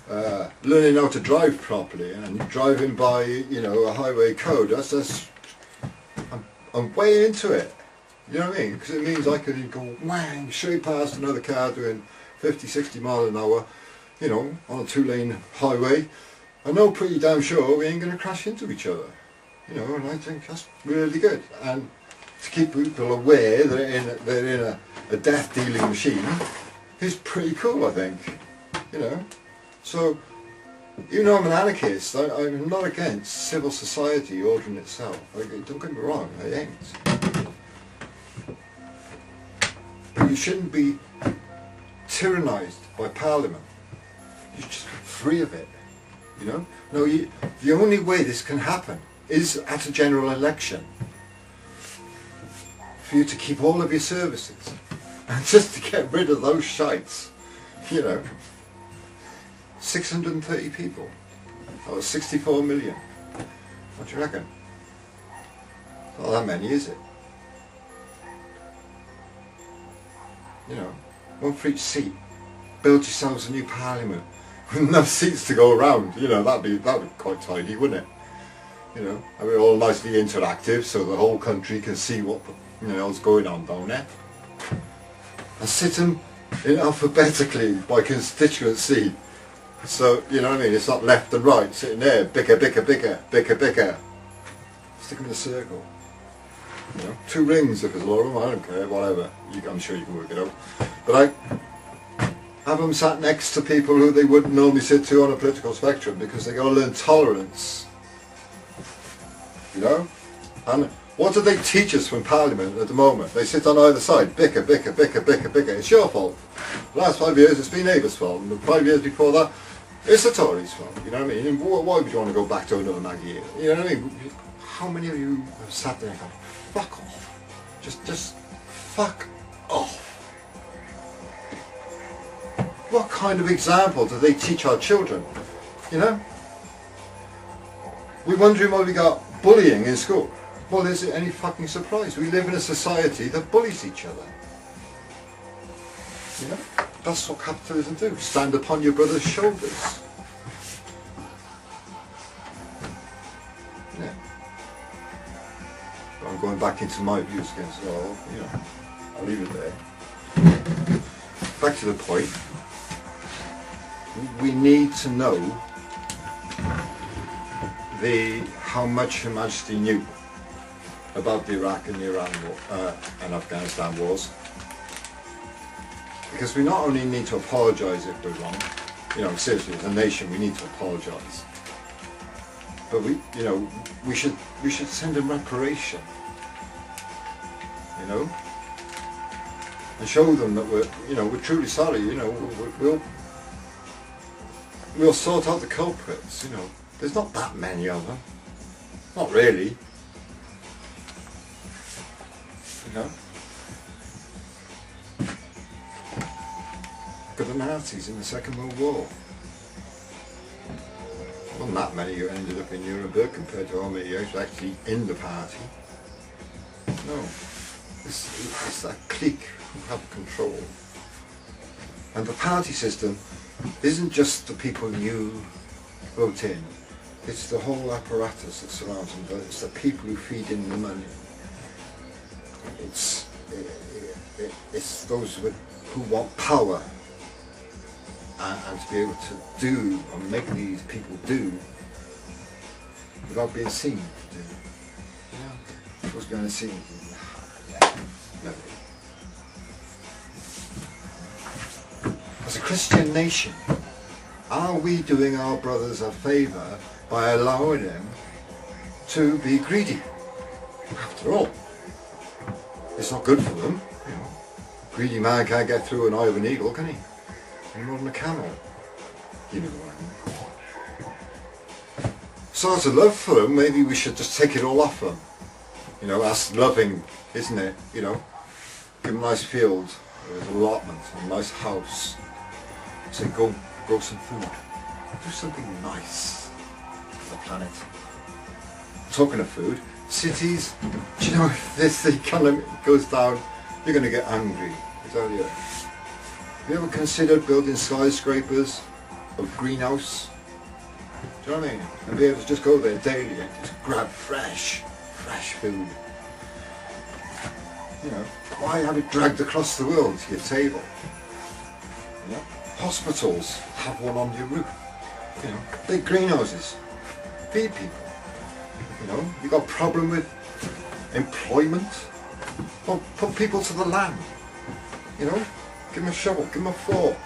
learning how to drive properly and driving by, you know, a highway code. I'm way into it. You know what I mean? Because it means I could go whang straight past another car doing 50, 60 miles an hour, you know, on a 2-lane highway. I know pretty damn sure we ain't going to crash into each other. You know, and I think that's really good. And to keep people aware that they're in a death-dealing machine is pretty cool, I think. You know, so even though I'm an anarchist, I'm not against civil society ordering itself. Don't get me wrong, I ain't. But you shouldn't be tyrannised by Parliament. You should just be free of it. You know, no. The only way this can happen is at a general election. For you to keep all of your services and just to get rid of those shites. You know. 630 people. That was 64 million. What do you reckon? Not that many, is it? You know, one for each seat. Build yourselves a new parliament with enough seats to go around. You know, that'd be quite tidy, wouldn't it? You know, I mean, all nicely interactive, so the whole country can see what, you know, is going on down there. And sit them in alphabetically by constituency. So, you know what I mean, it's not left and right, sitting there, bicker, bicker, bicker, bicker, bicker. Stick them in a circle. You know, 2 rings if there's a lot of them, I don't care, whatever. I'm sure you can work it out. But I have them sat next to people who they wouldn't normally sit to on a political spectrum, because they've got to learn tolerance. You know? And what do they teach us from Parliament at the moment? They sit on either side, bicker, bicker, bicker, bicker, bicker. It's your fault. The last 5 years it's been Labour's fault, and the 5 years before that it's the Tories' fault. You know what I mean? And why would you want to go back to another Maggie year? You know what I mean? How many of you have sat there and gone, fuck off? Just fuck off. What kind of example do they teach our children? You know? We're wondering why we got bullying in school. Well, is it any fucking surprise? We live in a society that bullies each other. You know? That's what capitalism do. Stand upon your brother's shoulders. Yeah. But I'm going back into my views again, so you know, I'll leave it there. Back to the point. We need to know how much Her Majesty knew about the Iraq and the Iran war, and Afghanistan wars. Because we not only need to apologise if we're wrong, you know, seriously, as a nation we need to apologise. But we should send them reparation. You know? And show them that we're truly sorry, you know, we'll sort out the culprits, you know. There's not that many of them. Not really. You know? Look at the Nazis in the Second World War. Wasn't that many who ended up in Nuremberg compared to how many were actually in the party. No. It's that clique who have control. And the party system isn't just the people you vote in. It's the whole apparatus that surrounds them. But it's the people who feed in the money. It's those who want power. And to be able to do, or make these people do, without being seen to do. Yeah. Who's going to see? No. As a Christian nation, are we doing our brothers a favour by allowing them to be greedy? After all, it's not good for them. You know, greedy man can't get through an eye of an eagle, can he? Any more than a camel. You know what I mean. So out of love for them, maybe we should just take it all off them. You know, that's loving, isn't it? You know, give them a nice field with an allotment, a nice house. Say, go grow some food. Do something nice for the planet. Talking of food, cities, do you know, if this economy goes down, you're going to get angry. I tell you. Have you ever considered building skyscrapers of greenhouse. Do you know what I mean? And be able to just go there daily and just grab fresh food. You know, why have it dragged across the world to your table? You know, hospitals have one on your roof. You know, big greenhouses, feed people. You know, you got a problem with employment? Well, put people to the land. You know, give them a shovel, give them a fork,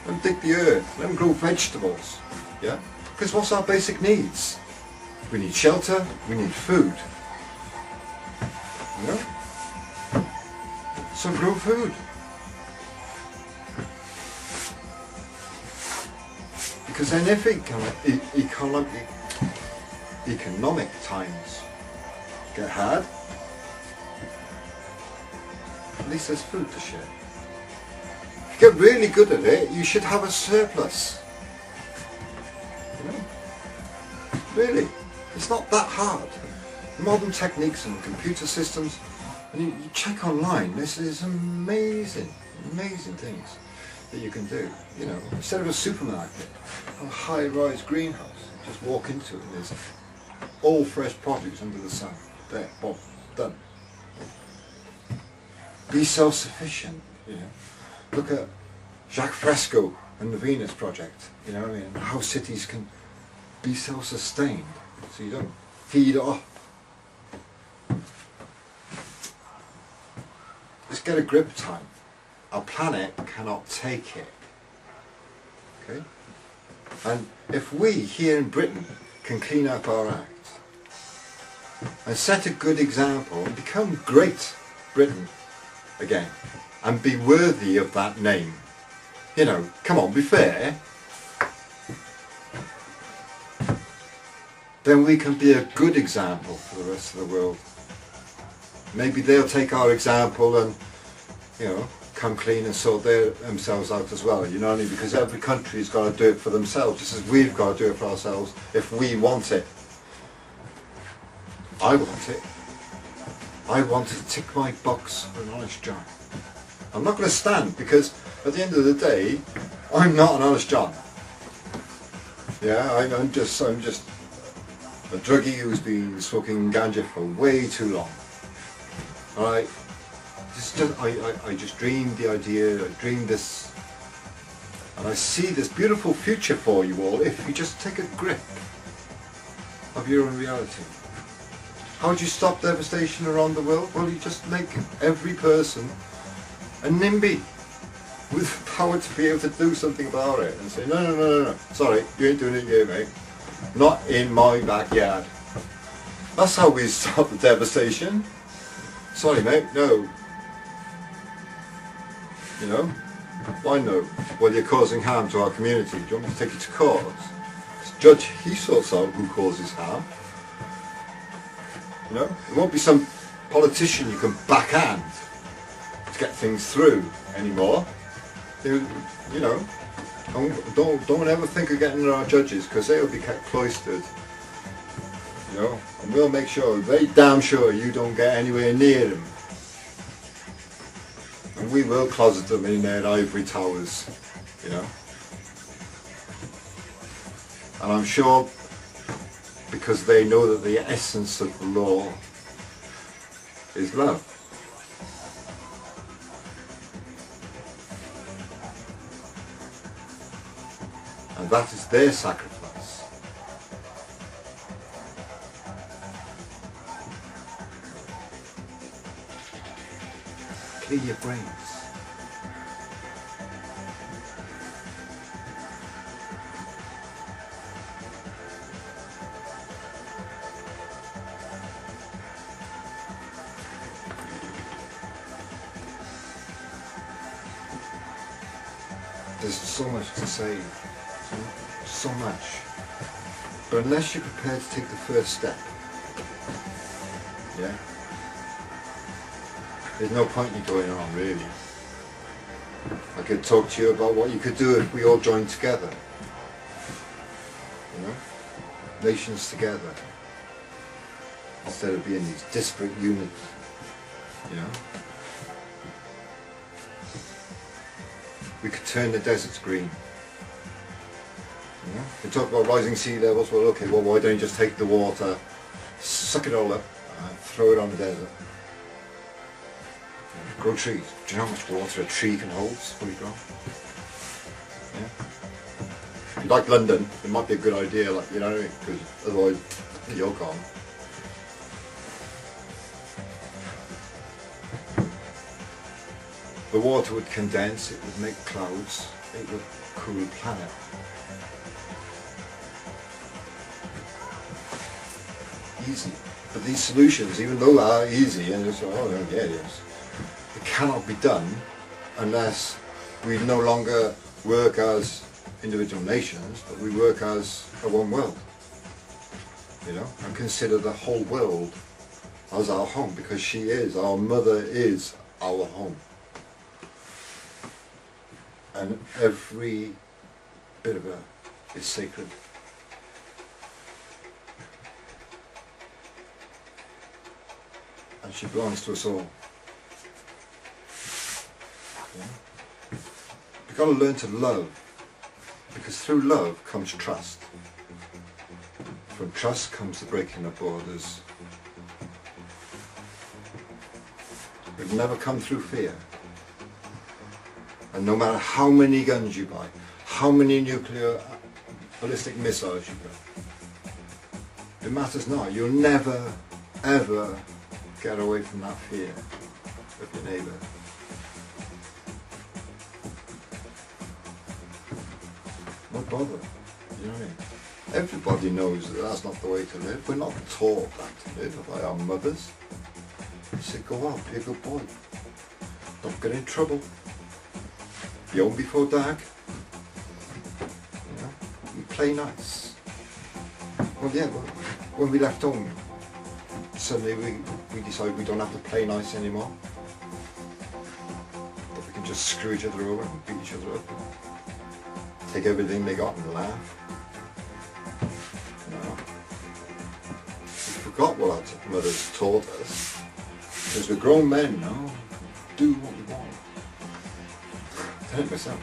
let them dig the earth, let them grow vegetables. Yeah, because what's our basic needs? We need shelter, we need food. You know, so grow food. Because then if economic times get hard, at least there's food to share. If you get really good at it, you should have a surplus. You know? Really, it's not that hard. Modern techniques and computer systems, and you check online, this is amazing things that you can do. You know, instead of a supermarket, a high-rise greenhouse, just walk into it and there's all fresh produce under the sun. There, boom, done. Be self-sufficient, you know. Look at Jacques Fresco and the Venus Project, you know what I mean, how cities can be self-sustained, so you don't feed off. Let's get a grip of time. Our planet cannot take it. Okay? And if we here in Britain can clean up our act and set a good example and become Great Britain again and be worthy of that name, you know, come on, be fair, then we can be a good example for the rest of the world. Maybe they'll take our example and, you know, come clean and sort themselves out as well, you know what I mean? Because every country's got to do it for themselves, just as we've got to do it for ourselves if we want it. I want it. I want to tick my box for an honest John. I'm not going to stand, because at the end of the day, I'm not an honest John. Yeah, I'm just a druggie who's been smoking ganja for way too long. Alright? I just dreamed the idea, I dreamed this, and I see this beautiful future for you all if you just take a grip of your own reality. How do you stop devastation around the world? Well, you just make every person a NIMBY with power to be able to do something about it and say, no, sorry, you ain't doing it here, mate. Not in my backyard. That's how we stop the devastation. Sorry, mate, no. You know? Why no? Well, you're causing harm to our community. Do you want me to take you to court? Judge, he sorts out who causes harm. You know? It won't be some politician you can backhand to get things through anymore. You know? Don't ever think of getting our judges, because they'll be kept cloistered. You know? And we'll make sure, very damn sure, you don't get anywhere near them. And we will closet them in their ivory towers, you know. And I'm sure, because they know that the essence of the law is love. And that is their sacrifice. Clear your brains. There's so much to say, so much. But unless you're prepared to take the first step, yeah, there's no point in going on, really. I could talk to you about what you could do if we all joined together. You know? Nations together. Instead of being these disparate units. You know? We could turn the deserts green. Yeah. We talk about rising sea levels. Well, okay, well, why don't you just take the water, suck it all up, and throw it on the desert? Yeah. Grow trees. Do you know how much water a tree can hold fully grown? Yeah. If you like London, it might be a good idea, like, you know, because otherwise you're gone. The water would condense, it would make clouds, it would cool the planet. Easy. But these solutions, even though they are easy, and it's, oh yeah, yes, it cannot be done unless we no longer work as individual nations, but we work as a one world. You know, and consider the whole world as our home, because she is, our mother is our home. And every bit of her is sacred. And she belongs to us all. Yeah? We've got to learn to love, because through love comes trust. From trust comes the breaking of borders. We've never come through fear. And no matter how many guns you buy, how many nuclear ballistic missiles you buy, it matters not. You'll never, ever get away from that fear of your neighbour. Not bother. You know what I mean? Everybody knows that that's not the way to live. We're not taught that to live by our mothers. They say, go out, be a good boy. Don't get in trouble. Be home before dark. You know, and play nice. Well, yeah, well, when we left home, suddenly we decided we don't have to play nice anymore. That we can just screw each other over and beat each other up. Take everything they got and laugh. No. We forgot what our mothers taught us. Because we're grown men now. Do what we want. I did it myself.